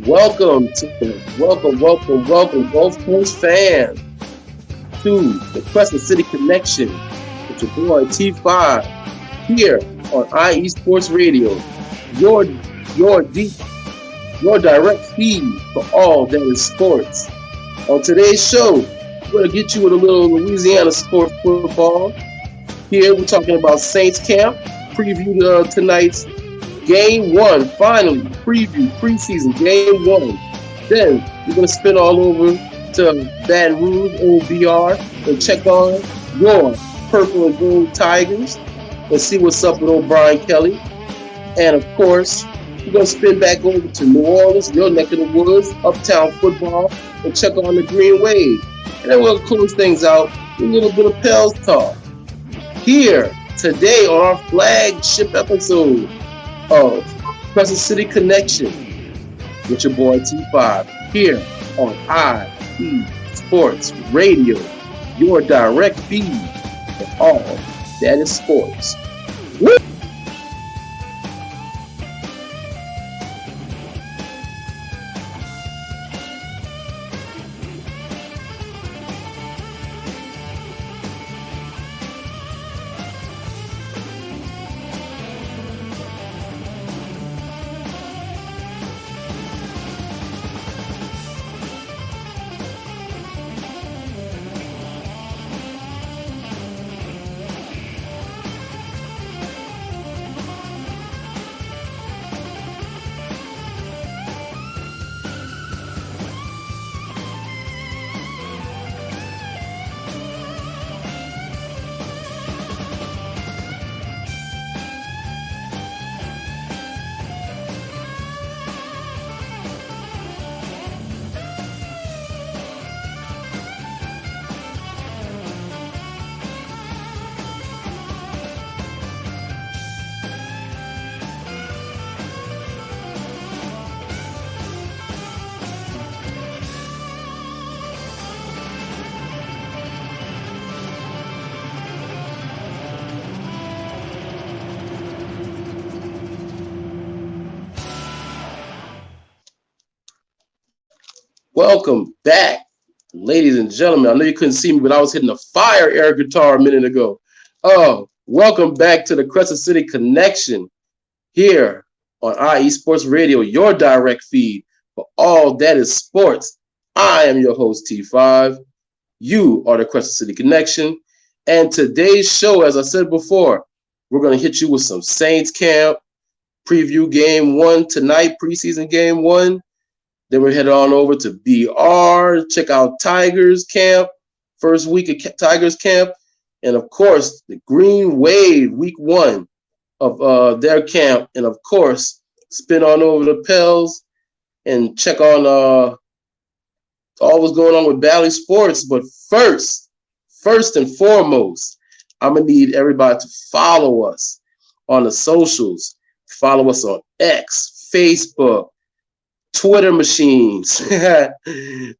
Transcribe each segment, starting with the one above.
Welcome, Gulf Coast fans, to the Crescent City Connection with your boy T5 here on IE Sports Radio, your deep, your direct feed for all that is sports. On today's show, we're going to get you with a little Louisiana sports football. Here we're talking about Saints camp, preview tonight's Game 1, finally, preview, preseason, Game 1. Then we're going to spin all over to Baton Rouge, OBR, and check on your purple and gold Tigers and see what's up with old Brian Kelly. And, of course, we're going to spin back over to New Orleans, your neck of the woods, uptown football, and check on the Green Wave. And then we'll close things out with a little bit of Pels talk. Here, today on our flagship episode of Crescent City Connection with your boy T5 here on IE Sports Radio, your direct feed for all that is sports. Woo! Welcome back, ladies and gentlemen. I know you couldn't see me, but I was hitting a fire air guitar a minute ago. Welcome back to the Crescent City Connection here on IE Sports Radio, your direct feed for all that is sports. I am your host, T5. You are the Crescent City Connection. And today's show, as I said before, we're going to hit you with some Saints camp, preview Game 1 tonight, preseason Game 1. Then we're headed on over to BR, check out Tigers camp, first week of Tigers camp. And, of course, the Green Wave, week 1 of their camp. And, of course, spin on over to Pels and check on all what's going on with Valley Sports. But first and foremost, I'm going to need everybody to follow us on the socials. Follow us on X, Facebook, Twitter machines, IG,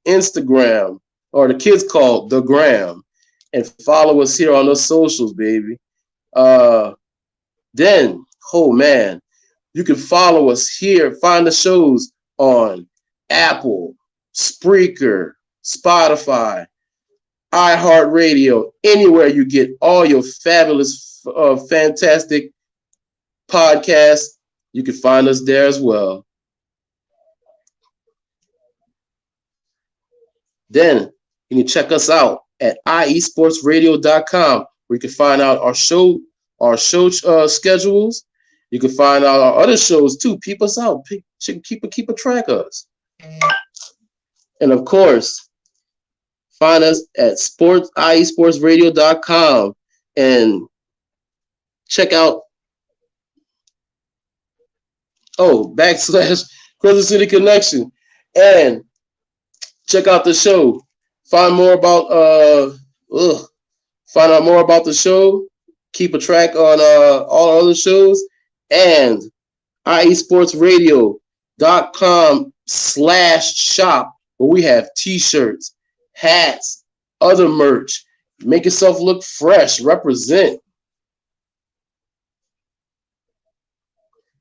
Instagram, or the kids call the Gram, and follow us here on the socials, baby. Then, oh man, you can follow us here. Find the shows on Apple, Spreaker, Spotify, iHeartRadio, anywhere you get all your fabulous, fantastic podcasts. You can find us there as well. Then you can check us out at iesportsradio.com, where you can find out our show schedules. You can find out our other shows too. Keep us out. Keep a track of us. And of course, find us at iesportsradio.com and check out / Crescent City Connection and check out the show. Find out more about the show. Keep a track on all our other shows and iesportsradio.com/shop, where we have t-shirts, hats, other merch. Make yourself look fresh. Represent.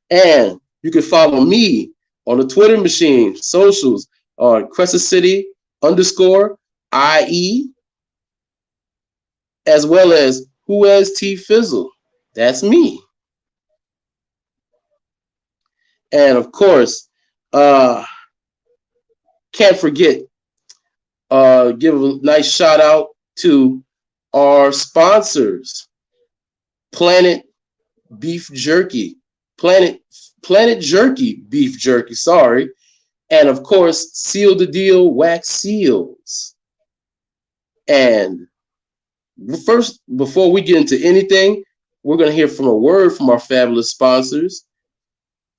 And you can follow me on the Twitter machine, socials on Crescent City underscore IE, as well as Who Has T Fizzle. That's me. And of course, can't forget, give a nice shout out to our sponsors, Planet Beef Jerky, Planet Jerky Beef Jerky, sorry, and of course, Seal the Deal Wax Seals. And first, before we get into anything, we're going to hear from a word from our fabulous sponsors,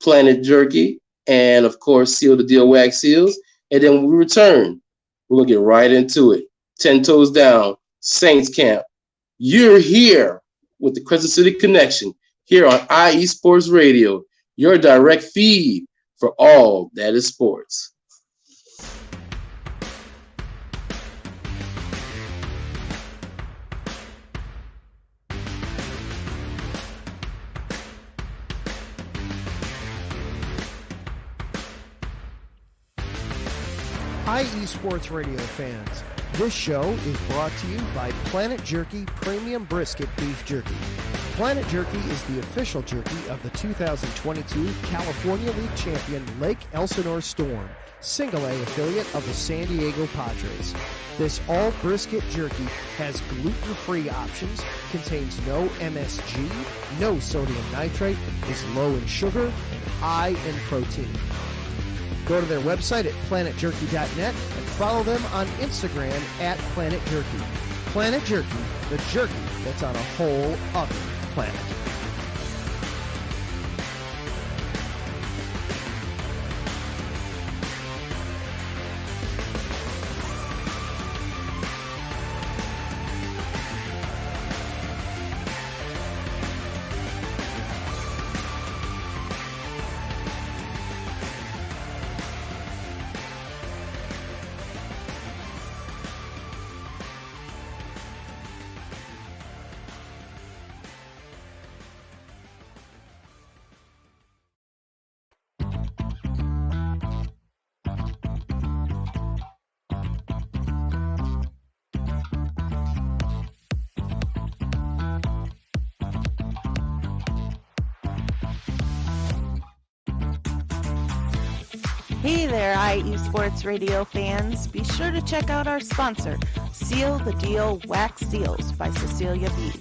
Planet Jerky, and of course, Seal the Deal Wax Seals. And then when we return, we're going to get right into it. 10 toes down, Saints Camp. You're here with the Crescent City Connection here on IE Sports Radio, your direct feed for all that is sports. IE Sports Radio fans, this show is brought to you by Planet Jerky Premium Brisket Beef Jerky. Planet Jerky is the official jerky of the 2022 California League champion Lake Elsinore Storm, single A affiliate of the San Diego Padres. This all brisket jerky has gluten-free options, contains no MSG, no sodium nitrate, is low in sugar, and high in protein. Go to their website at planetjerky.net and follow them on Instagram at Planet Jerky. Planet Jerky, the jerky that's on a whole other planet. Hey there, IE Sports Radio fans. Be sure to check out our sponsor, Seal the Deal Wax Seals by Cecilia B.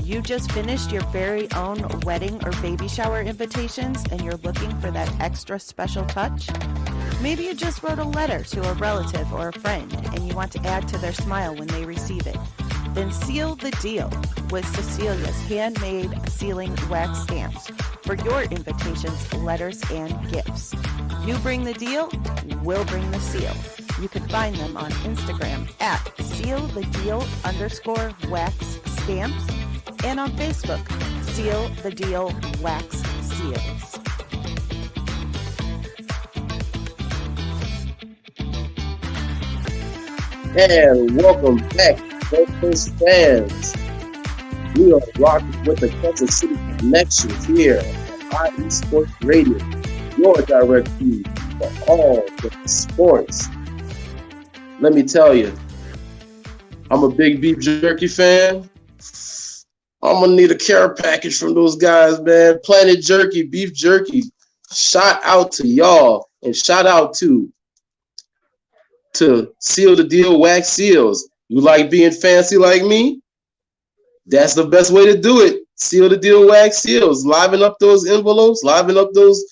You just finished your very own wedding or baby shower invitations and you're looking for that extra special touch? Maybe you just wrote a letter to a relative or a friend and you want to add to their smile when they receive it. Then seal the deal with Cecilia's handmade sealing wax stamps for your invitations, letters, and gifts. You bring the deal, we'll bring the seal. You can find them on Instagram at sealthedeal_wax stamps and on Facebook, Seal the Deal Wax Seals. And welcome back, Coast fans. We are rocking with the Crescent City Connection here on IE Sports Radio, your direct feed for all the sports. Let me tell you, I'm a big beef jerky fan. I'm gonna need a care package from those guys, man. Planet Jerky, beef jerky. Shout out to y'all, and shout out to Seal the Deal Wax Seals. You like being fancy like me? That's the best way to do it. Seal the Deal Wax Seals. Liven up those envelopes, liven up those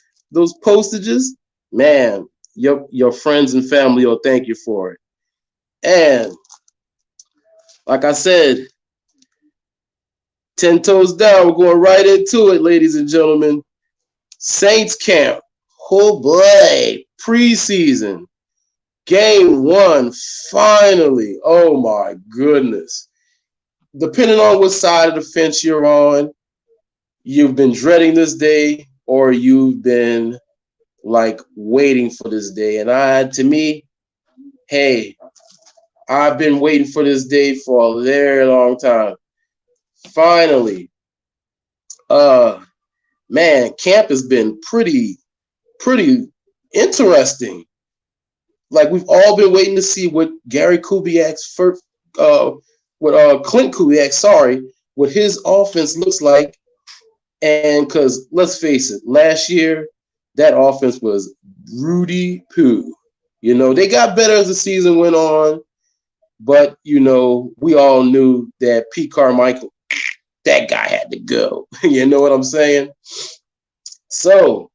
postages. Man, your friends and family will thank you for it. And like I said, 10 toes down, we're going right into it, ladies and gentlemen. Saints camp. Oh boy, preseason. Game 1, finally. Oh my goodness. Depending on what side of the fence you're on, you've been dreading this day or you've been like waiting for this day. And to me, hey, I've been waiting for this day for a very long time. Finally. Man, camp has been pretty interesting. Like we've all been waiting to see what Gary Kubiak's first, what Clint Kubiak, sorry, what his offense looks like. And because let's face it, last year that offense was Rudy Poo. You know, they got better as the season went on, but you know, we all knew that Pete Carmichael, that guy had to go. You know what I'm saying? So,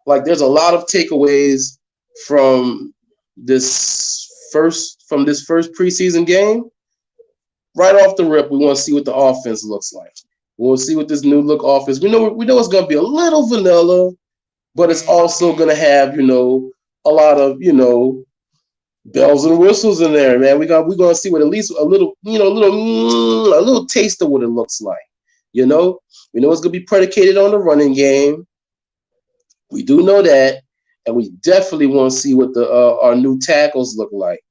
like, there's a lot of takeaways from this first preseason game. Right off the rip, we want to see what the offense looks like. We want to see what this new look offense. We know it's going to be a little vanilla, but it's also going to have, you know, a lot of, you know, bells and whistles in there, man. We're going to see what at least a little, you know, a little taste of what it looks like. You know, we know it's going to be predicated on the running game. We do know that, and we definitely want to see what the our new tackles look like.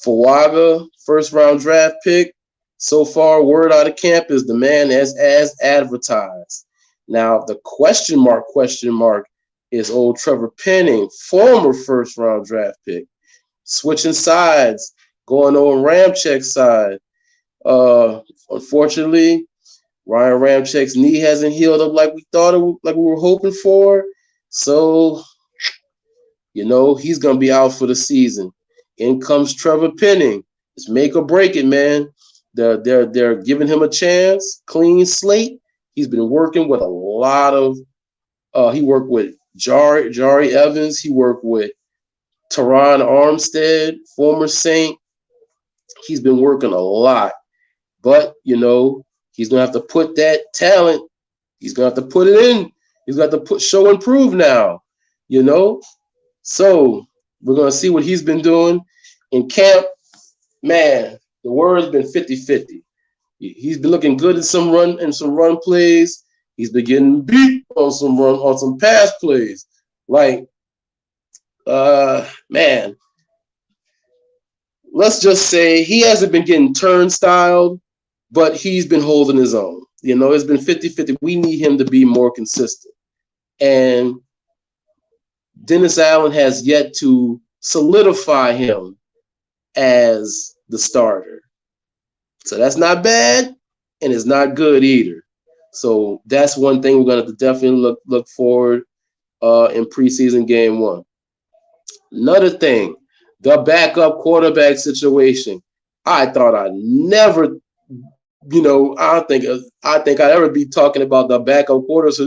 Fuaga, first round draft pick. So far, word out of camp is the man as advertised. Now, the question mark is old Trevor Penning, former first round draft pick, switching sides, going on Ramczak's side. Unfortunately, Ryan Ramczak's knee hasn't healed up like we thought like we were hoping for. So, you know, he's going to be out for the season. In comes Trevor Penning. It's make or break it, man. They're giving him a chance, clean slate. He's been working with a lot of he worked with Jari Evans. He worked with Teron Armstead, former Saint. He's been working a lot. But, you know, he's going to have to put that talent. He's going to have to put it in. He's got to show and prove now, you know. So we're going to see what he's been doing in camp. Man, the word's been 50-50. He's been looking good in some run plays. He's been getting beat on some pass plays. Like, man, let's just say he hasn't been getting turnstile, but he's been holding his own. You know, it's been 50-50. We need him to be more consistent. And Dennis Allen has yet to solidify him as the starter. So that's not bad, and it's not good either. So that's one thing we're going to have to definitely look forward in preseason game one. Another thing, the backup quarterback situation. I thought I'd never, you know, I think I'd ever be talking about the backup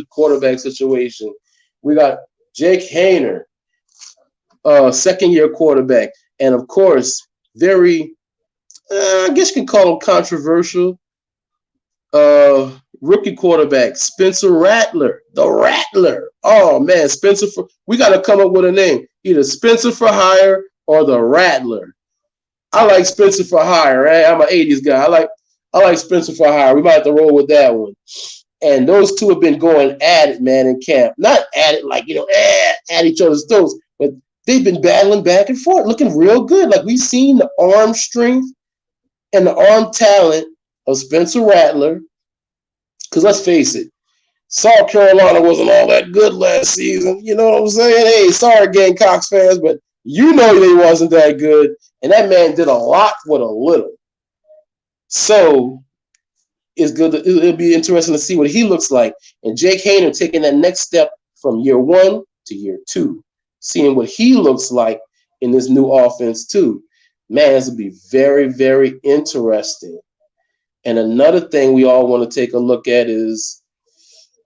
quarterback situation. We got Jake Haener, second-year quarterback, and of course, very, I guess you can call him controversial, rookie quarterback Spencer Rattler, the Rattler. Oh man, we got to come up with a name, either Spencer for hire or the Rattler. I like Spencer for hire. Right? I'm an '80s guy. I like Spencer for hire. We might have to roll with that one. And those two have been going at it, man, in camp. Not at it like, you know, at each other's throats, but they've been battling back and forth, looking real good. Like, we've seen the arm strength and the arm talent of Spencer Rattler. Because let's face it, South Carolina wasn't all that good last season. You know what I'm saying? Hey, sorry, Gamecocks fans, but you know they wasn't that good. And that man did a lot with a little. So it's good. It'll be interesting to see what he looks like. And Jake Haener taking that next step from year one to year two, seeing what he looks like in this new offense too. Man, this will be very, very interesting. And another thing we all want to take a look at is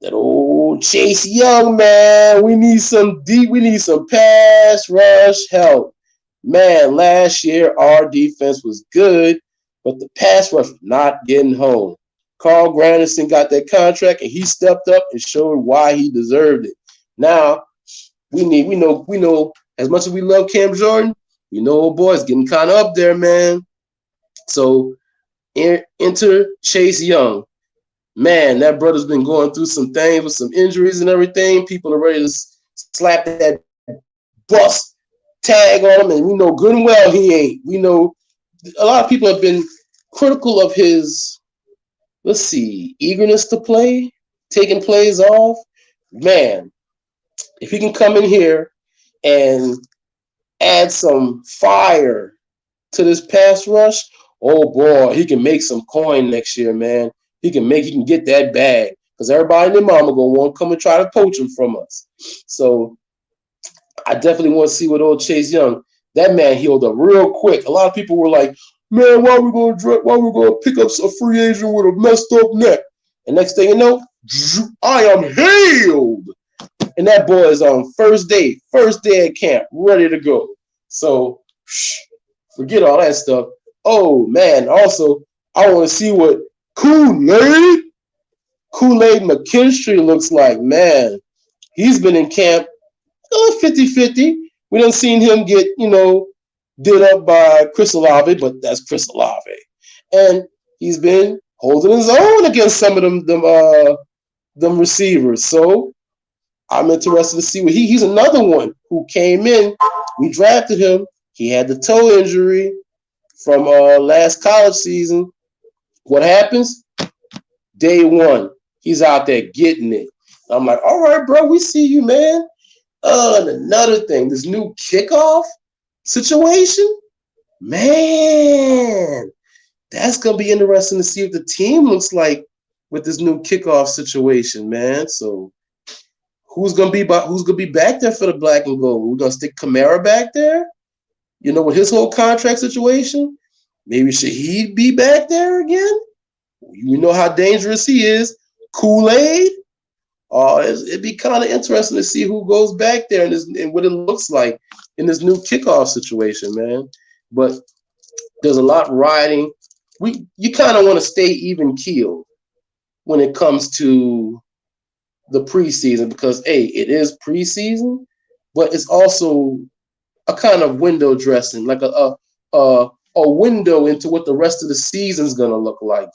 that old Chase Young, man. We need some pass rush help. Man, last year our defense was good, but the pass rush was not getting home. Carl Granderson got that contract, and he stepped up and showed why he deserved it. Now, we know as much as we love Cam Jordan, we know old boy's getting kind of up there, man. So enter Chase Young. Man, that brother's been going through some things with some injuries and everything. People are ready to slap that bust tag on him, and we know good and well he ain't. We know a lot of people have been critical of his, eagerness to play, taking plays off. Man, if he can come in here and add some fire to this pass rush, oh boy, he can make some coin next year, man. He can get that bag because everybody and their mama gonna want to come and try to poach him from us. So I definitely want to see what old Chase Young. That man healed up real quick. A lot of people were like, "Man, why we gonna pick up a free agent with a messed up neck?" And next thing you know, I am healed. And that boy is on first day at camp, ready to go. So forget all that stuff. Oh man, also I want to see what Kool-Aid McKinstry looks like. Man, he's been in camp 50-50. We done seen him get, did up by Chris Olave, but that's Chris Olave. And he's been holding his own against some of them receivers. So I'm interested to see what he's another one who came in. We drafted him. He had the toe injury from last college season. What happens? Day one, he's out there getting it. I'm like, all right, bro, we see you, man. And another thing, this new kickoff situation, man, that's gonna be interesting to see what the team looks like with this new kickoff situation, man. So who's gonna be back there for the black and gold? We're gonna stick Kamara back there, with his whole contract situation. Maybe Shaheed be back there again. You know how dangerous he is. Kool-Aid. It'd be kind of interesting to see who goes back there and what it looks like in this new kickoff situation, man. But there's a lot riding. You kind of want to stay even keeled when it comes to the preseason because, hey, it is preseason, but it's also a kind of window dressing, like a window into what the rest of the season's gonna look like.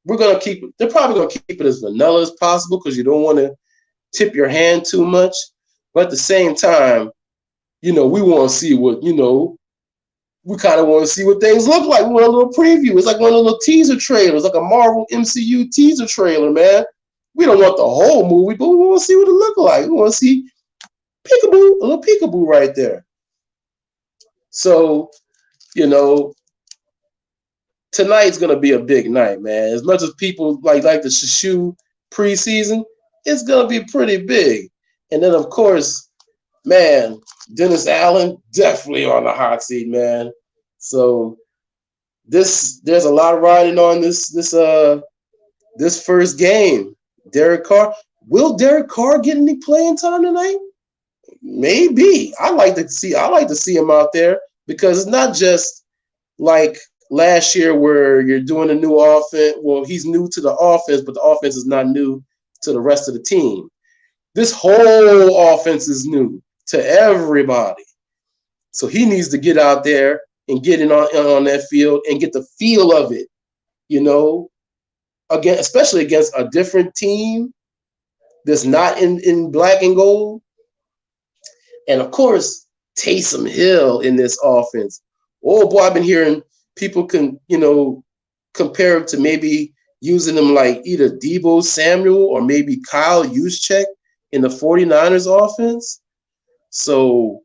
We're gonna keep it. They're probably gonna keep it as vanilla as possible because you don't want to tip your hand too much. But at the same time, we want to see what we kind of want to see what things look like. We want a little preview. It's like one of the little teaser trailers, like a Marvel MCU teaser trailer, man. We don't want the whole movie, but we want to see what it look like. We want to see a little peekaboo right there. So, tonight's gonna be a big night, man. As much as people like the Shushu preseason, it's gonna be pretty big. And then of course, man, Dennis Allen definitely on the hot seat, man. So there's a lot riding on this first game. Derek Carr. Will Derek Carr get any playing time tonight? Maybe. I like to see him out there because it's not just like last year where you're doing a new offense. Well, he's new to the offense, but the offense is not new to the rest of the team. This whole offense is new to everybody. So he needs to get out there and get in on that field and get the feel of it, again, especially against a different team that's not in black and gold. And of course, Taysom Hill in this offense. Oh boy, I've been hearing people can, compare him to maybe using him like either Deebo Samuel or maybe Kyle Juszczyk in the 49ers offense. So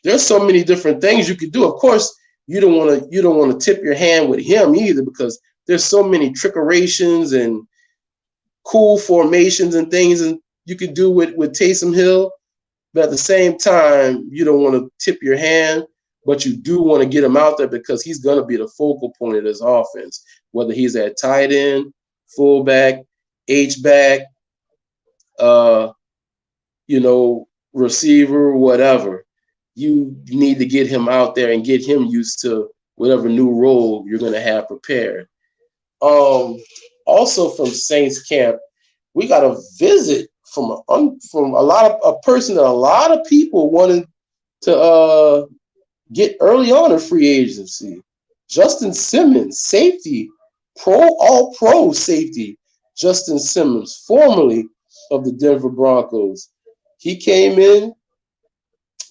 there's so many different things you could do. Of course, you don't want to tip your hand with him either because there's so many trickerations and cool formations and things and you could do with Taysom Hill. But at the same time, you don't want to tip your hand, but you do want to get him out there because he's going to be the focal point of this offense, whether he's at tight end, fullback, H-back, receiver, whatever. You need to get him out there and get him used to whatever new role you're going to have prepared. Also from Saints camp, we got a visit from a person that a lot of people wanted to get early on in free agency. Justin Simmons, safety, all-pro safety, Justin Simmons, formerly of the Denver Broncos. He came in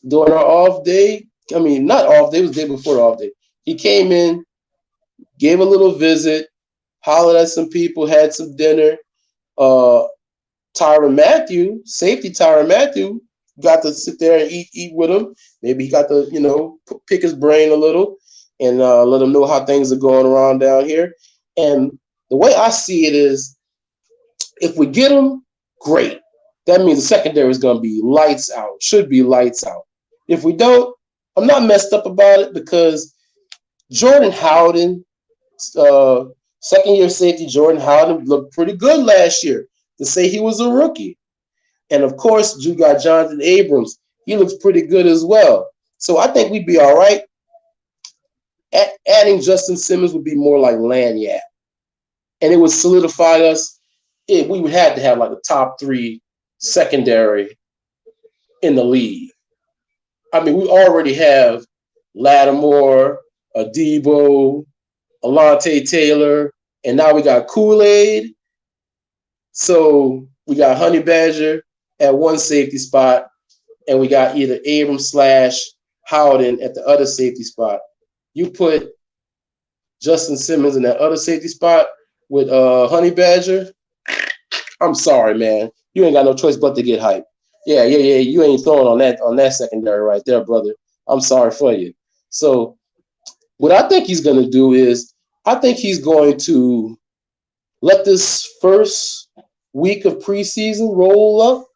during our off day. I mean, not off day, it was the day before the off day. He came in, gave a little visit, hollered at some people, had some dinner. Tyrann Mathieu, safety Tyrann Mathieu, got to sit there and eat with him. Maybe he got to, pick his brain a little and let him know how things are going around down here. And the way I see it is, if we get him, great. That means the secondary is going to be lights out, should be lights out. If we don't, I'm not messed up about it because Jordan Howden, second-year safety Jordan Howden, looked pretty good last year to say he was a rookie. And, of course, you got Jonathan Abrams. He looks pretty good as well. So I think we'd be all right. Adding Justin Simmons would be more like lanyard. And it would solidify us. We would have to have like a top 3 secondary in the league. I mean, we already have Lattimore, Adebo, Alontae Taylor, and now we got Kool-Aid. So we got Honey Badger at one safety spot, and we got either Abrams / Howden at the other safety spot. You put Justin Simmons in that other safety spot with Honey Badger. I'm sorry, man. You ain't got no choice but to get hyped. Yeah. You ain't throwing on that secondary right there, brother. I'm sorry for you. So what I think he's going to do is I think he's going to let this first week of preseason roll up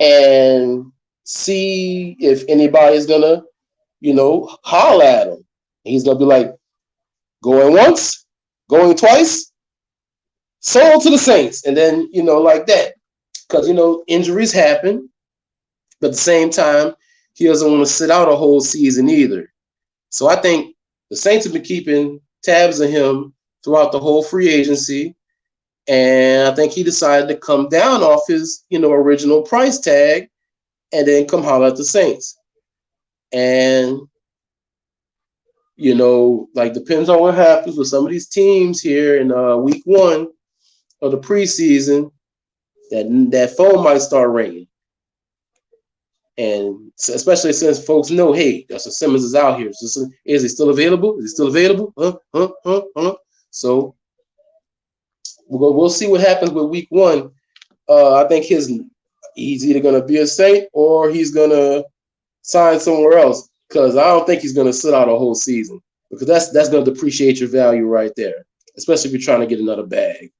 and see if anybody's going to, holler at him. And he's going to be like, going once, going twice, sold to the Saints. And then, like that. Because, injuries happen. But at the same time, he doesn't want to sit out a whole season either. So I think the Saints have been keeping tabs on him throughout the whole free agency. And I think he decided to come down off his, original price tag and then come holler at the Saints. And, depends on what happens with some of these teams here in week 1 of the preseason, that phone might start ringing. And especially since folks know, hey, Justin Simmons is out here. Is he still available? Is he still available? So we'll see what happens with week 1. I think he's either going to be a Saint or he's going to sign somewhere else, because I don't think he's going to sit out a whole season, because that's going to depreciate your value right there, especially if you're trying to get another bag.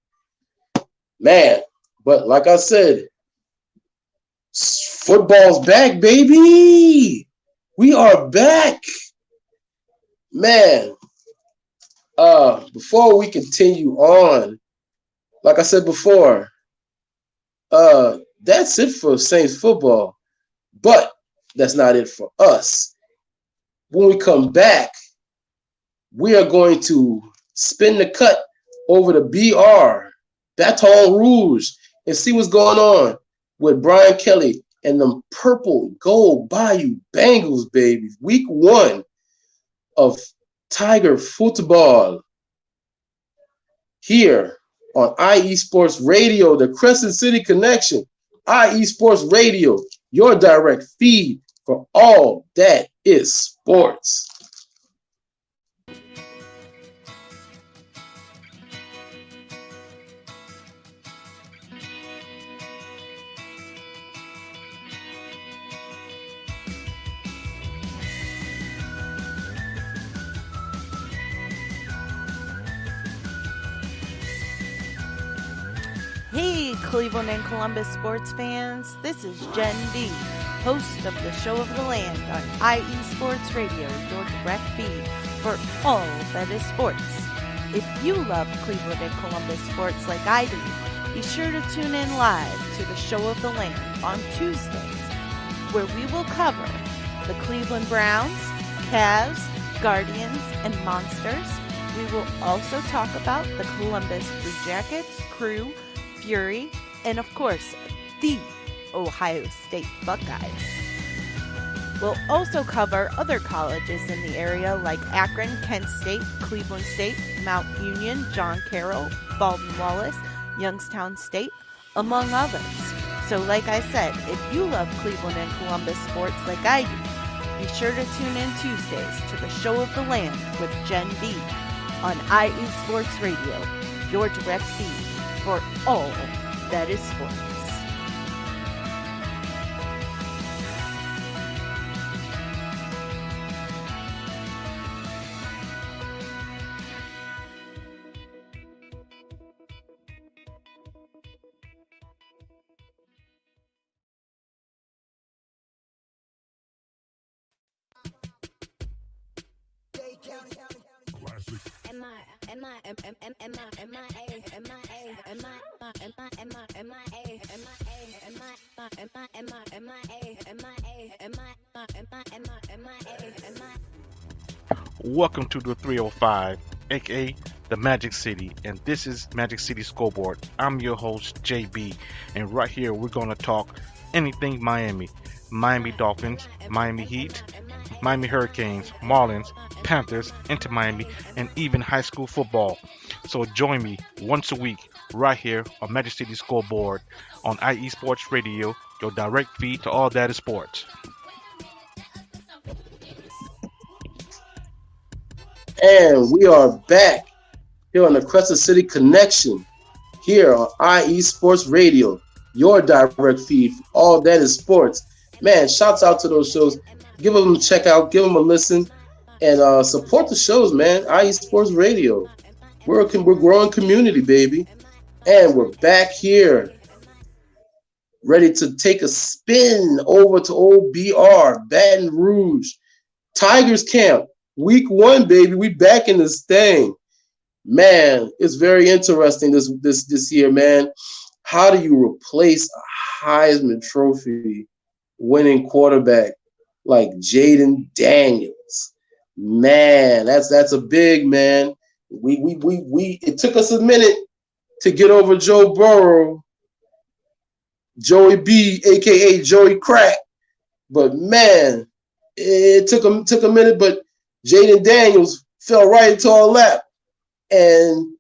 Man, but like I said, football's back, baby. We are back. Man, before we continue on, like I said before, that's it for Saints football. But that's not it for us. When we come back, we are going to spin the cut over to BR, Baton Rouge, and see what's going on with Brian Kelly and them purple gold Bayou Bengals, baby. Week 1 of Tiger football here on IE Sports Radio, the Crescent City Connection. IE Sports Radio, your direct feed for all that is sports. Hey, Cleveland and Columbus sports fans. This is Jen D, host of the Show of the Land on IE Sports Radio, your direct feed for all that is sports. If you love Cleveland and Columbus sports like I do, be sure to tune in live to the Show of the Land on Tuesdays, where we will cover the Cleveland Browns, Cavs, Guardians, and Monsters. We will also talk about the Columbus Blue Jackets, Crew, Fury, and of course, the Ohio State Buckeyes. We'll also cover other colleges in the area like Akron, Kent State, Cleveland State, Mount Union, John Carroll, Baldwin Wallace, Youngstown State, among others. So like I said, if you love Cleveland and Columbus sports like I do, be sure to tune in Tuesdays to the Show of the Land with Jen B on IE Sports Radio, your direct feed for all that is sports. Welcome to the 305, aka the Magic City, and this is Magic City Scoreboard. I'm your host, JB, and right here we're going to talk anything Miami. Miami Dolphins, Miami Heat, Miami Hurricanes, Marlins, Panthers, Inter Miami, and even high school football. So join me once a week right here on Magic City Scoreboard on IE Sports Radio, your direct feed to all that is sports. And we are back here on the Crescent City Connection here on IE Sports Radio, your direct feed for all that is sports. Man, shouts out to those shows. Give them a check out, give them a listen, and support the shows, man. IE Sports Radio. We're a growing community, baby. And we're back here ready to take a spin over to OBR, Baton Rouge. Tigers camp. Week 1, baby. We back in this thing. Man, it's very interesting this year, man. How do you replace a Heisman Trophy winning quarterback like Jaden Daniels? Man, that's a big man. We it took us a minute to get over Joe Burrow, Joey B, aka Joey Crack. But man, it took a minute, but Jaden Daniels fell right into our lap. And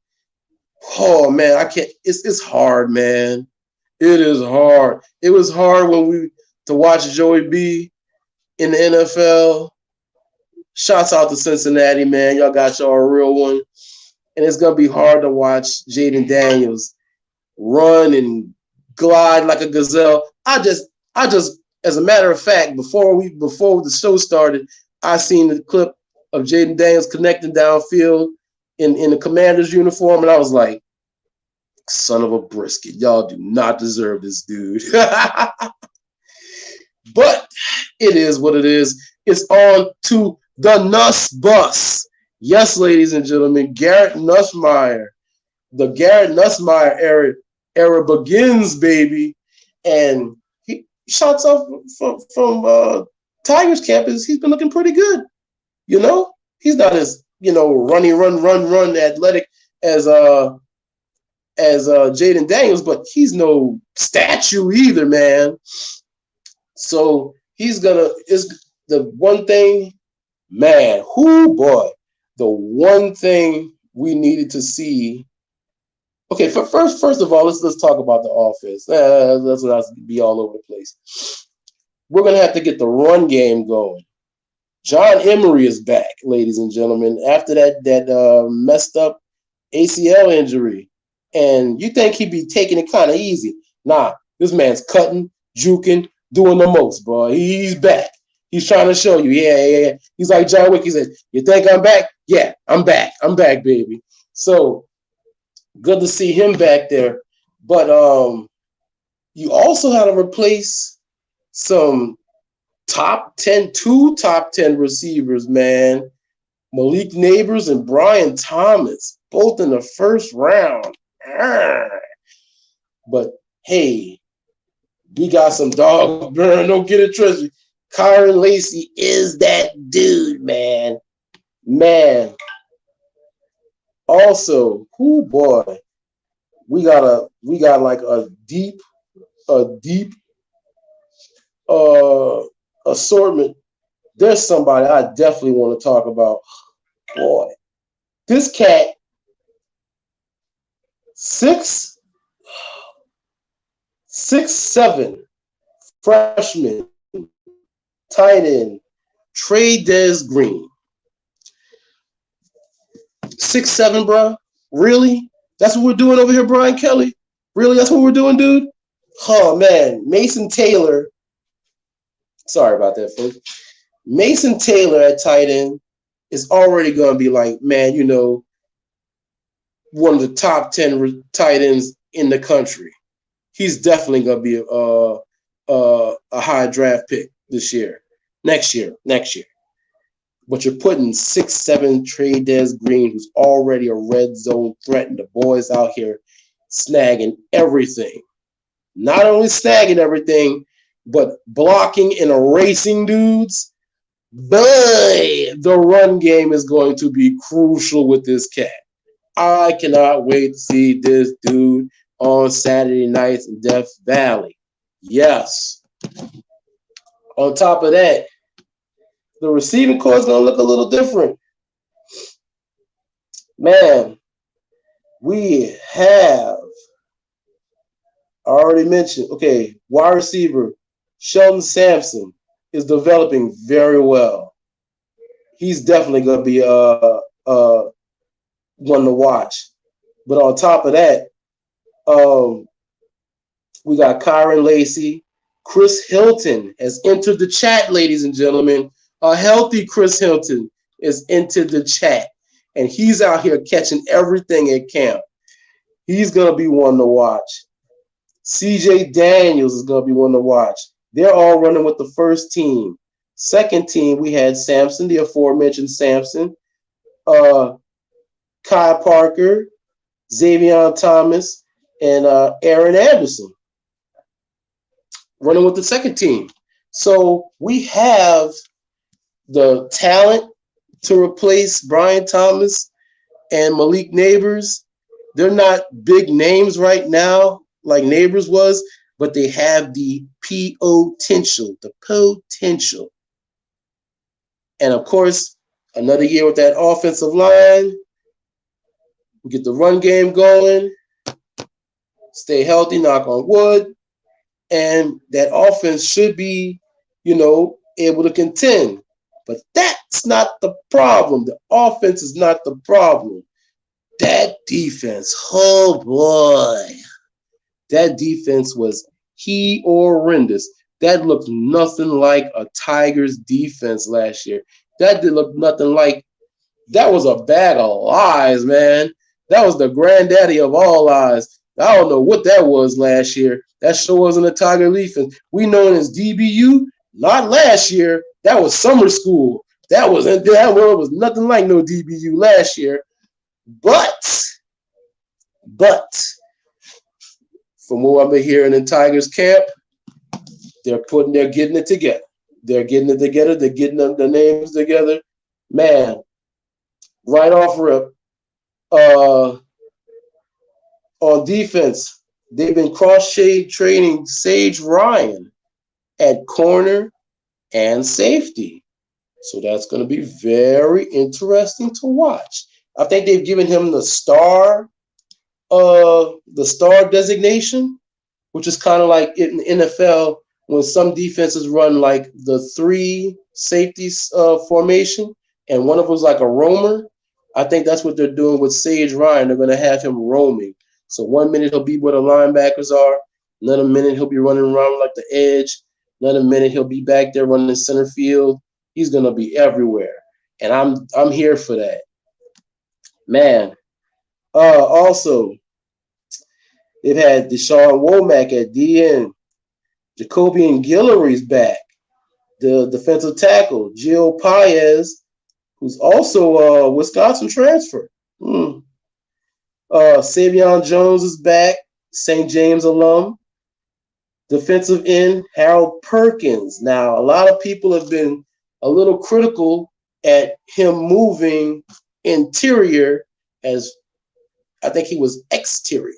oh man, I can't. It's hard, man. It is hard. It was hard to watch Joey B in the NFL. Shouts out to Cincinnati, man. Y'all got y'all a real one. And it's gonna be hard to watch Jaden Daniels run and glide like a gazelle. I just, as a matter of fact, before the show started, I seen the clip of Jaden Daniels connecting downfield in the Commander's uniform, and I was like, son of a brisket, y'all do not deserve this dude. But it is what it is. It's on to the Nuss Bus. Yes, ladies and gentlemen, Garrett Nussmeier. The Garrett Nussmeier era begins, baby. And he shots off from Tigers campus. He's been looking pretty good. You know, he's not as, run athletic as Jaden Daniels, but he's no statue either, man. So is the one thing, man, the one thing we needed to see. Okay, first of all, let's talk about the offense. Let's not be all over the place. We're gonna have to get the run game going. John Emery is back, ladies and gentlemen, after that messed up ACL injury. And you think he'd be taking it kind of easy. Nah, this man's cutting, juking, doing the most, bro. He's back. He's trying to show you. Yeah. He's like John Wick. He said, you think I'm back? Yeah, I'm back. I'm back, baby. So good to see him back there. But you also had to replace some two top 10 receivers, man. Malik Neighbors and Brian Thomas, both in the first round. But hey, we got some dog burn. Don't get it twisted. Kyron Lacey is that dude, man. Man. Also, boy, we got like a deep assortment. There's somebody I definitely want to talk about. Boy, this cat, 6'7", freshman, tight end, Trey Des Green. 6'7", bro. Really? That's what we're doing over here, Brian Kelly? Really? That's what we're doing, dude? Oh, man. Mason Taylor. Sorry about that, folks. Mason Taylor at tight end is already going to be like, man, one of the top 10 tight ends in the country. He's definitely going to be a high draft pick this year. Next year. but you're putting 6'7" Trey Green, who's already a red zone threat, and the boys out here snagging everything. Not only snagging everything, but blocking and erasing dudes. Boy, the run game is going to be crucial with this cat. I cannot wait to see this dude on Saturday nights in Death Valley. Yes. On top of that, the receiving core is going to look a little different. Man, we have, I already mentioned, okay, wide receiver Sheldon Sampson is developing very well. He's definitely going to be one to watch. But on top of that, we got Kyron Lacey. Chris Hilton has entered the chat, ladies and gentlemen. A healthy Chris Hilton is entered the chat, and he's out here catching everything at camp. He's going to be one to watch. CJ Daniels is going to be one to watch. They're all running with the first team. Second team, we had Sampson, the aforementioned Sampson, Kai Parker, Xavier Thomas, and Aaron Anderson running with the second team. So we have the talent to replace Brian Thomas and Malik Neighbors. They're not big names right now like Neighbors was, but they have the potential, And of course, another year with that offensive line. We get the run game going, stay healthy, knock on wood, and that offense should be, able to contend. But that's not the problem. The offense is not the problem. That defense, oh boy. That defense was horrendous. That looked nothing like a Tigers defense last year. That did look nothing like, that was a bag of lies, man. That was the granddaddy of all lies. I don't know what that was last year. That sure wasn't a Tiger defense. We know it as DBU, not last year. That was summer school. That was nothing like no DBU last year. But from what I've been hearing in Tigers camp, they're getting it together. They're getting it together. They're getting the names together. Man, right off rip, on defense, they've been cross-shade training Sage Ryan at corner and safety. So that's going to be very interesting to watch. I think they've given him the star designation, which is kind of like in the NFL when some defenses run like the 3 safeties formation, and one of them's like a roamer. I think that's what they're doing with Sage Ryan. They're going to have him roaming. So 1 minute he'll be where the linebackers are, another minute he'll be running around like the edge, another minute he'll be back there running the center field. He's going to be everywhere, and I'm here for that. Man, also, they've had Deshaun Womack at DN. Jacobian Guillory's back. The defensive tackle, Gio Paez, who's also a Wisconsin transfer. Savion Jones is back, St. James alum. Defensive end, Harold Perkins. Now, a lot of people have been a little critical at him moving interior, as I think he was exterior.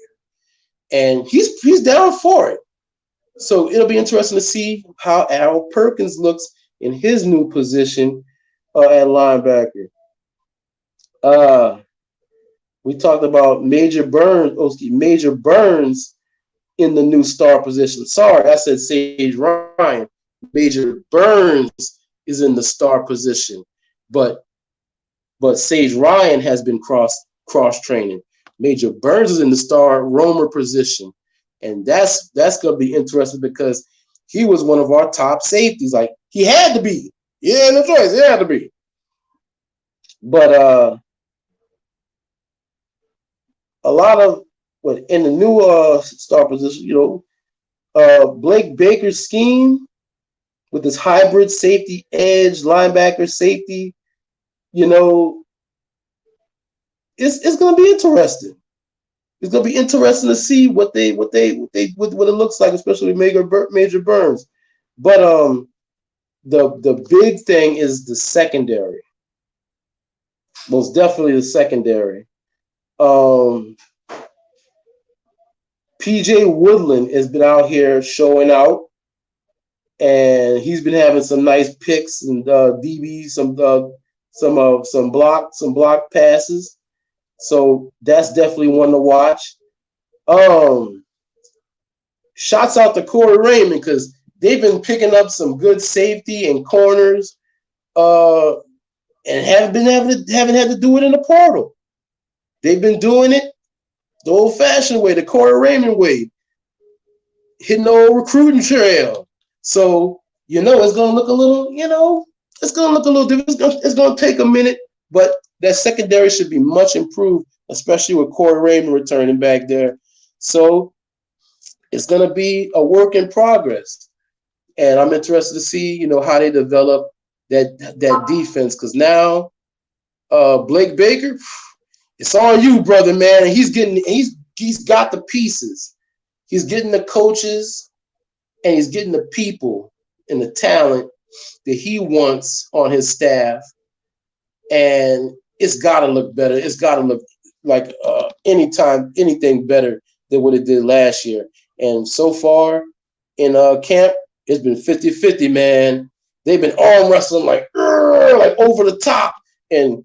And he's down for it. So it'll be interesting to see how Harold Perkins looks in his new position at linebacker. We talked about Major Burns in the new star position. Sorry, I said Sage Ryan. Major Burns is in the star position, but Sage Ryan has been cross training. Major Burns is in the star roamer position, and that's going to be interesting because he was one of our top safeties. Like, he had to be. Yeah, no choice. He had to be. But a lot of in the new star position, Blake Baker's scheme with this hybrid safety edge linebacker safety you know, it's going to be interesting. It's going to be interesting to see what it looks like, especially Major Burns. But the big thing is the secondary. Most definitely the secondary. PJ Woodland has been out here showing out, and he's been having some nice picks and DB, some block passes. So that's definitely one to watch. Shots out to Corey Raymond because they've been picking up some good safety and corners, and haven't had to do it in the portal. They've been doing it the old-fashioned way, the Corey Raymond way, hitting the old recruiting trail. So it's gonna look a little, it's gonna look a little different. It's gonna take a minute, but that secondary should be much improved, especially with Corey Raymond returning back there. So it's gonna be a work in progress, and I'm interested to see, how they develop that defense. Because now, Blake Baker, it's on you, brother, man. And he's got the pieces. He's getting the coaches, and he's getting the people and the talent that he wants on his staff. And it's got to look better. It's got to look like anything better than what it did last year. And so far in camp, it's been 50-50, man. They've been arm wrestling like over the top. And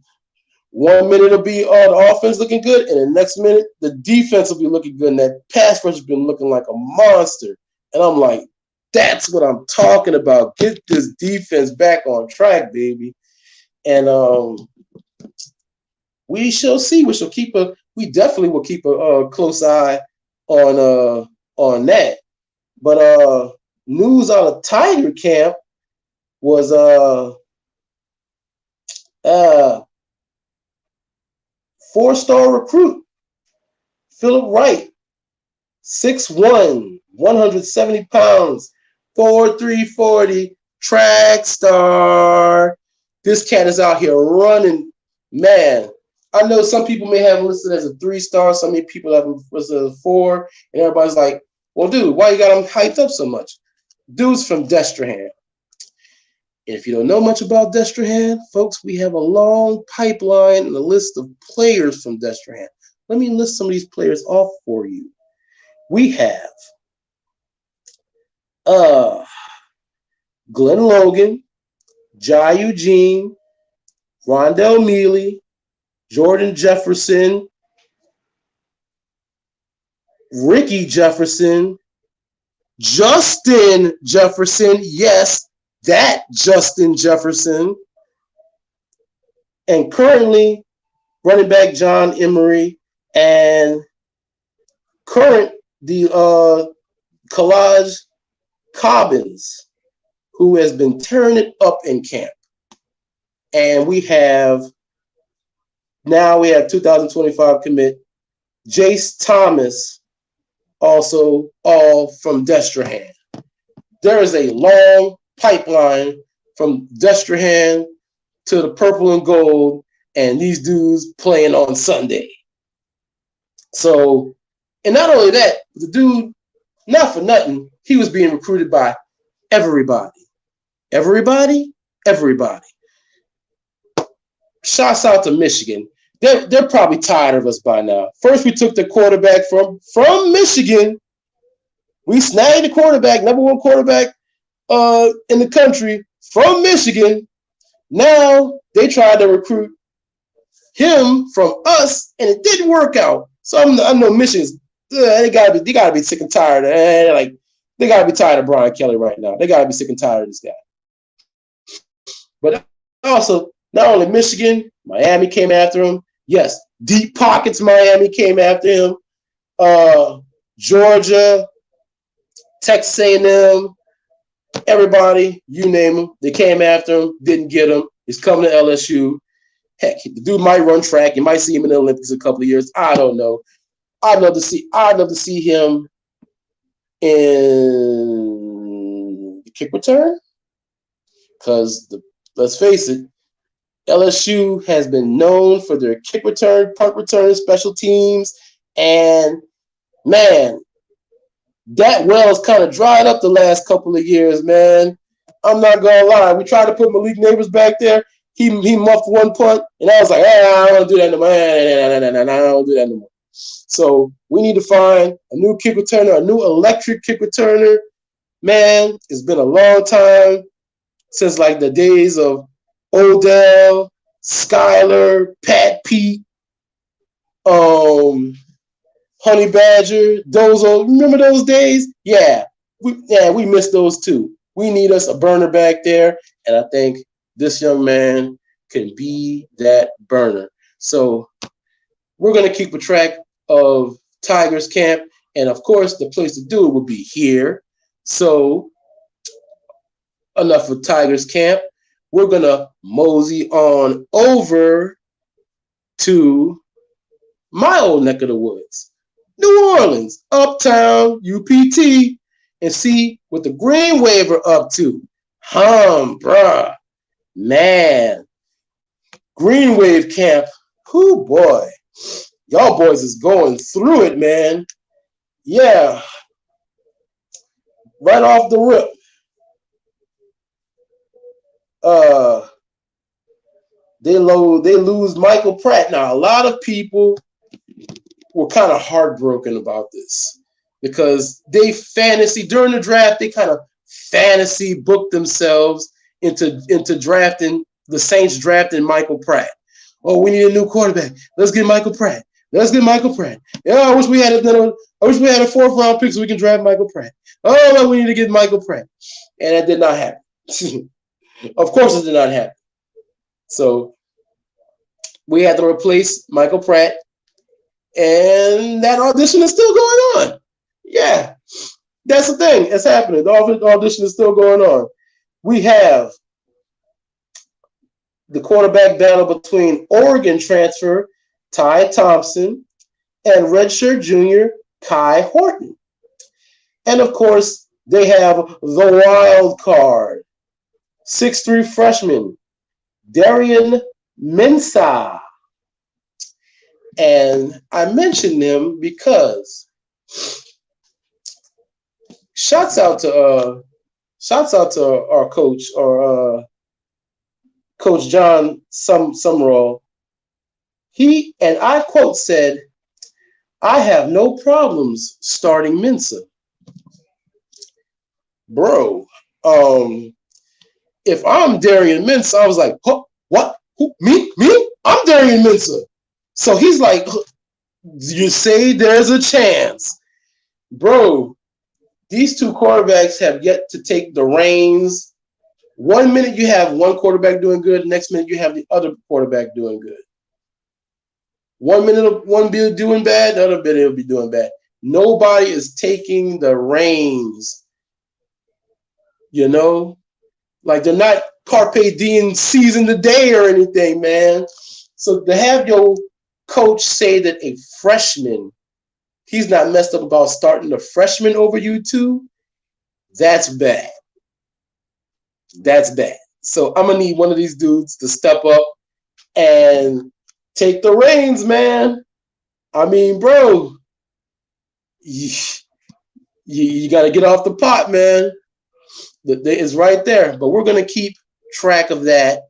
1 minute it'll be the offense looking good, and the next minute the defense will be looking good, and that pass rush has been looking like a monster. And I'm like, that's what I'm talking about. Get this defense back on track, baby. And we shall see. We definitely will keep a close eye on that. But news out of Tiger camp was 4-star recruit Philip Wright, 6'1", 170 pounds, 4'3", 40, track star. This cat is out here running. Man, I know some people may have him listed as a 3-star. Some people have him listed as a 4. And everybody's like, well, dude, why you got him hyped up so much? Dude's from Destrehan. If you don't know much about Destrehan, folks, we have a long pipeline and a list of players from Destrehan. Let me list some of these players off for you. We have Glenn Logan, Jai Eugene, Rondell Mealy, Jordan Jefferson, Ricky Jefferson, Justin Jefferson, yes, that Justin Jefferson, and currently running back John Emery, and the Collage Cobbins, who has been tearing it up in camp. And we have 2025 commit Jace Thomas, also all from Destrehan. There is a long pipeline from Destrehan to the purple and gold, and these dudes playing on Sunday. So, and not only that, the dude, not for nothing, he was being recruited by everybody. Everybody. Shouts out to Michigan. They're probably tired of us by now. First, we took the quarterback from Michigan. We snagged the quarterback, number 1 quarterback in the country from Michigan. Now they tried to recruit him from us, and it didn't work out. So I know Michigan's they gotta be sick and tired. They gotta be tired of Brian Kelly right now. They gotta be sick and tired of this guy. But also, not only Michigan, Miami came after him. Yes, deep pockets. Miami came after him. Georgia, Texas A&M, everybody, you name them, they came after him. Didn't get him. He's coming to LSU. Heck, the dude might run track. You might see him in the Olympics in a couple of years. I don't know. I'd love to see him in the kick return. Because let's face it, LSU has been known for their kick return, punt return, special teams, and man, that well's kind of dried up the last couple of years, man. I'm not gonna lie. We tried to put Malik Neighbors back there. He muffed one punt, and I was like, I don't do that no more. I don't do that no more. So we need to find a new kick returner, a new electric kick returner. Man, it's been a long time since like the days of Odell, Skyler, Pat Pete, Honey Badger, Dozo. Remember those days? Yeah, we missed those too. We need us a burner back there, and I think this young man can be that burner. So we're going to keep a track of Tigers camp, and of course, the place to do it will be here. So enough of Tigers camp. We're going to mosey on over to my old neck of the woods, New Orleans, Uptown, UPT, and see what the Green Wave are up to. Bruh. Man. Green Wave camp. Whoo, boy. Y'all boys is going through it, man. Yeah. Right off the rip. They lose Michael Pratt. Now, a lot of people were kind of heartbroken about this because during the draft, they kind of fantasy booked themselves into drafting the Saints drafting Michael Pratt. Oh, we need a new quarterback. Let's get Michael Pratt. Yeah, I wish we had a fourth round pick so we can draft Michael Pratt. Oh, we need to get Michael Pratt. And that did not happen. Of course it did not happen. So we had to replace Michael Pratt, and that audition is still going on. Yeah, that's the thing. It's happening. The audition is still going on. We have the quarterback battle between Oregon transfer Ty Thompson and redshirt junior Kai Horton. And of course, they have the wild card, 6'3" freshman Darian Mensah. And I mention them because shouts out to our coach or Coach John Summerall. He, and I quote, said, "I have no problems starting Mensah." Bro, if I'm Darian Mensah, I was like, what? Who? Me? I'm Darian Mensah. So he's like, you say there's a chance. Bro, these two quarterbacks have yet to take the reins. 1 minute you have one quarterback doing good, next minute you have the other quarterback doing good. 1 minute one be doing bad, the other minute he'll be doing bad. Nobody is taking the reins. You know? Like they're not carpe diem seizing the day or anything, man. So to have your coach say that a freshman, he's not messed up about starting a freshman over you two, that's bad. That's bad. So I'm going to need one of these dudes to step up and take the reins, man. I mean, bro, you got to get off the pot, man. It's right there. But we're going to keep track of that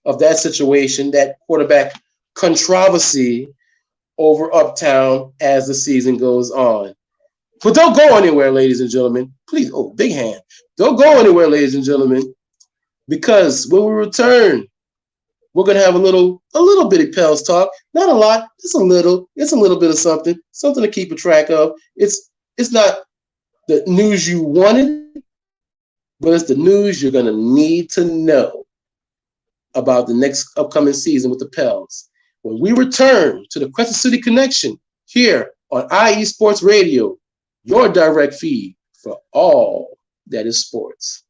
situation, that quarterback controversy over Uptown as the season goes on. But don't go anywhere, ladies and gentlemen. Please, big hand. Don't go anywhere, ladies and gentlemen, because when we return, we're going to have a little bitty Pels talk. Not a lot, just a little. It's a little bit of something to keep a track of. It's not the news you wanted, but it's the news you're going to need to know about the next upcoming season with the Pels. When we return to the Crescent City Connection here on IE Sports Radio, your direct feed for all that is sports.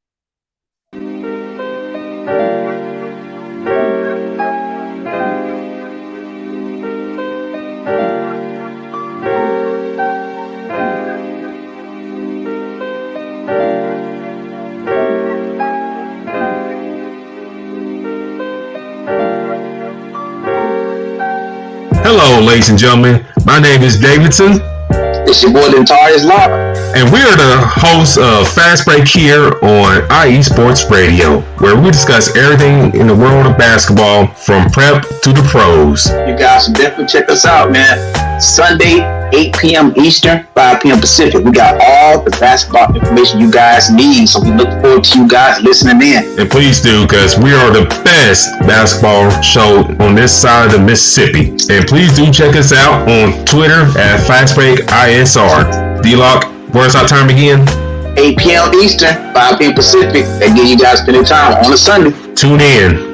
Hello, ladies and gentlemen. My name is Davidson, It's your boy Dentarius Law. and we are the hosts of Fast Break here on IE Sports Radio, where we discuss everything in the world of basketball from prep to the pros. You guys should definitely check us out, man. Sunday, 8 p.m. Eastern, 5 p.m. Pacific. We got all the basketball information you guys need, so we look forward to you guys listening in. And please do, because we are the best basketball show on this side of the Mississippi. And please do check us out on Twitter at FastBreakISR. D-Lock, where's our time again? 8 p.m. Eastern, 5 p.m. Pacific. That gives you guys spending time on a Sunday. Tune in.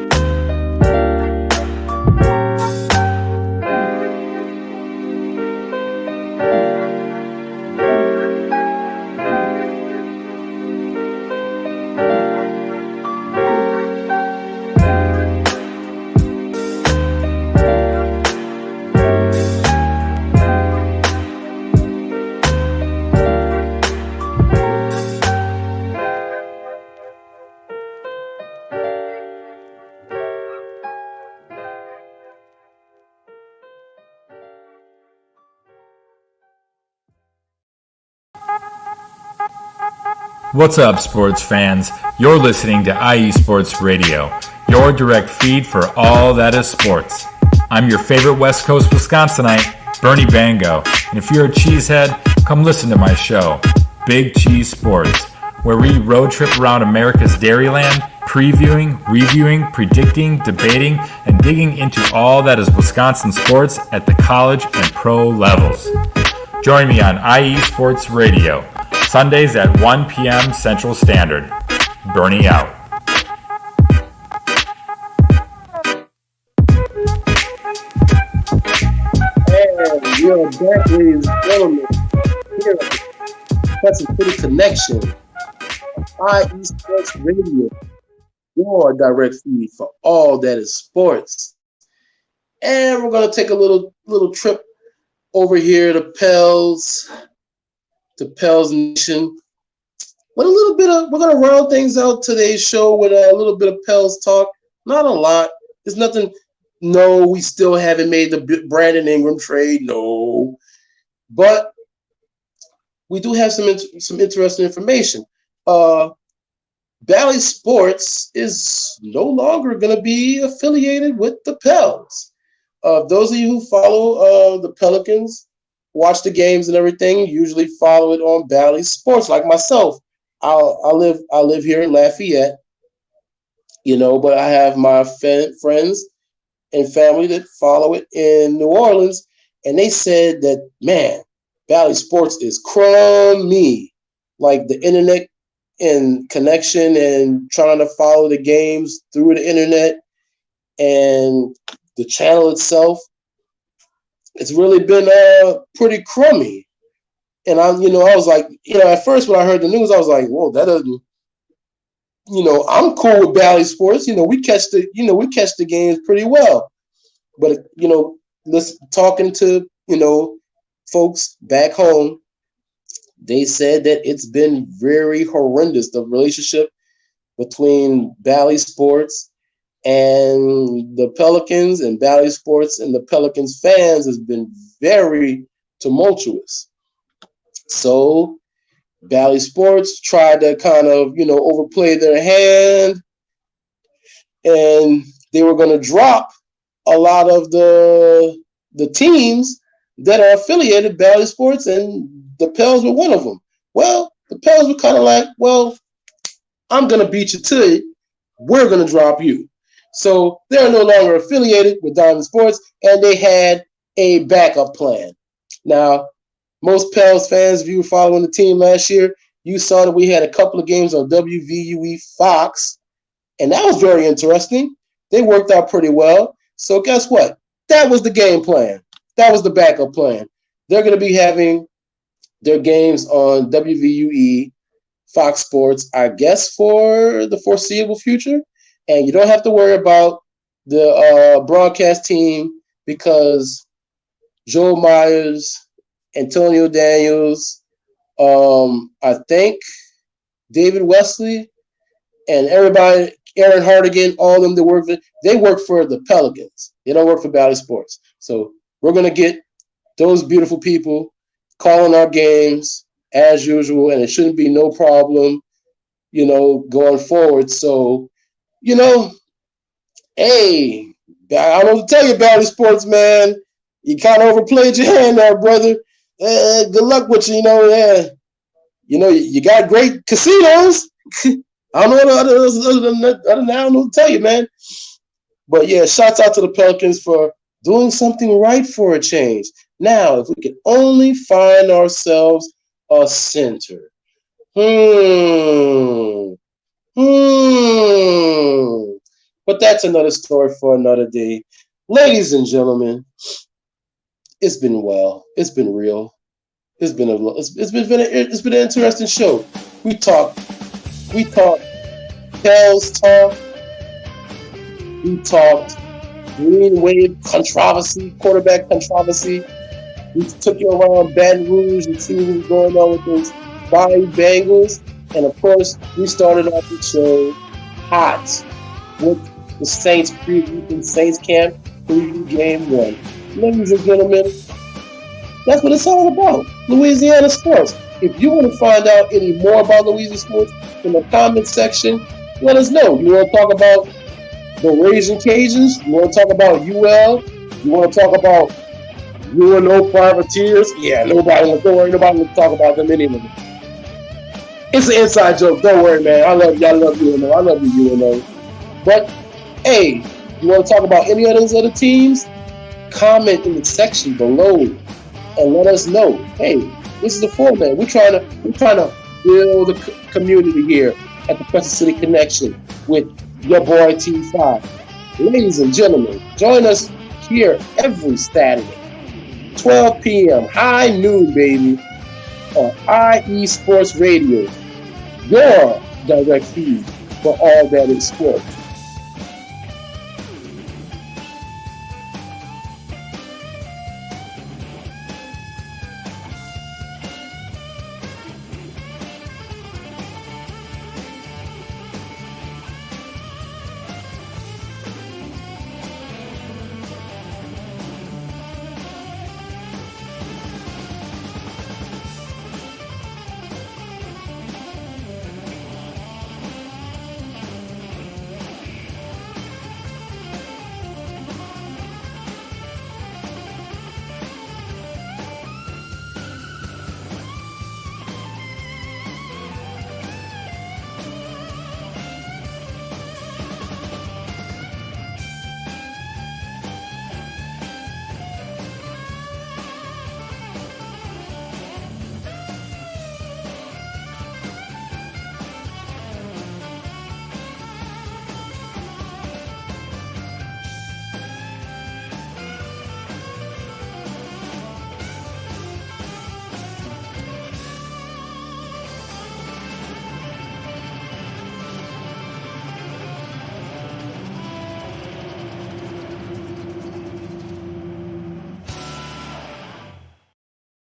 What's up, sports fans? You're listening to IE Sports Radio, your direct feed for all that is sports. I'm your favorite West Coast Wisconsinite, Bernie Bango, and if you're a cheesehead, come listen to my show, Big Cheese Sports, where we road trip around America's Dairyland, previewing, reviewing, predicting, debating, and digging into all that is Wisconsin sports at the college and pro levels. Join me on IE Sports Radio, Sundays at 1 p.m. Central Standard. Bernie out. And we are back, ladies and gentlemen, here at the Crescent City Connection, IE Sports Radio, your direct feed for all that is sports. And we're going to take a little trip over here to Pels Nation. With a little bit of, we're going to round things out today's show with a little bit of Pels talk. Not a lot. There's nothing. No, we still haven't made the Brandon Ingram trade. No. But we do have some interesting information. Bally Sports is no longer going to be affiliated with the Pels. Those of you who follow the Pelicans, watch the games and everything, usually follow it on Bally Sports. Like myself, I live here in Lafayette, but I have my friends and family that follow it in New Orleans, and they said that, man, Bally Sports is crummy. Like the internet and connection and trying to follow the games through the internet and the channel itself, it's really been pretty crummy. And I was like, at first when I heard the news, I was like, whoa, that doesn't, I'm cool with Bally Sports. We catch the games pretty well. But talking to folks back home, they said that it's been very horrendous. The relationship between Bally Sports and the Pelicans and Bally Sports and the Pelicans fans has been very tumultuous. So Bally Sports tried to kind of, overplay their hand, and they were going to drop a lot of the teams that are affiliated Bally Sports, and the Pels were one of them. Well, the Pels were kind of like, well, I'm going to beat you to it. We're going to drop you. So they're no longer affiliated with Diamond Sports, and they had a backup plan. Now, most Pels fans, if you were following the team last year, you saw that we had a couple of games on WVUE Fox, and that was very interesting. They worked out pretty well. So guess what? That was the game plan. That was the backup plan. They're going to be having their games on WVUE Fox Sports, I guess, for the foreseeable future. And you don't have to worry about the broadcast team because Joel Myers, Antonio Daniels, I think David Wesley, and everybody, Aaron Hardigan, all of them that work for the Pelicans. They don't work for Bally Sports. So we're going to get those beautiful people calling our games as usual, and it shouldn't be no problem, going forward. So, hey, I don't know what to tell you about it, sports, man. You kind of overplayed your hand there, brother. Good luck with you, you got great casinos. I don't know other than that, I don't know what to tell you, man. But yeah, shouts out to the Pelicans for doing something right for a change. Now, if we could only find ourselves a center. But that's another story for another day. Ladies and gentlemen, it's been well. It's been real. It's been an interesting show. We talked Pels talk. We talked Green Wave controversy, quarterback controversy. We took you around Baton Rouge and see what was going on with those Bayou Bengals. And of course, we started off the show hot with the Saints preview in Saints camp preview game 1. Ladies and gentlemen, that's what it's all about. Louisiana sports. If you want to find out any more about Louisiana sports in the comment section, let us know. You want to talk about the Raging Cajuns? You want to talk about UL? You want to talk about UNO Privateers? Yeah, nobody will talk about them anyway. It's an inside joke. Don't worry, man. I love you. I love UNO. I love you, UNO. But, hey, you want to talk about any of those other teams? Comment in the section below and let us know. Hey, this is the format. We're trying to build a community here at the Crescent City Connection with your boy T5. Ladies and gentlemen, join us here every Saturday, 12 p.m., high noon, baby, on IE Sports Radio, your direct feed for all that is sports.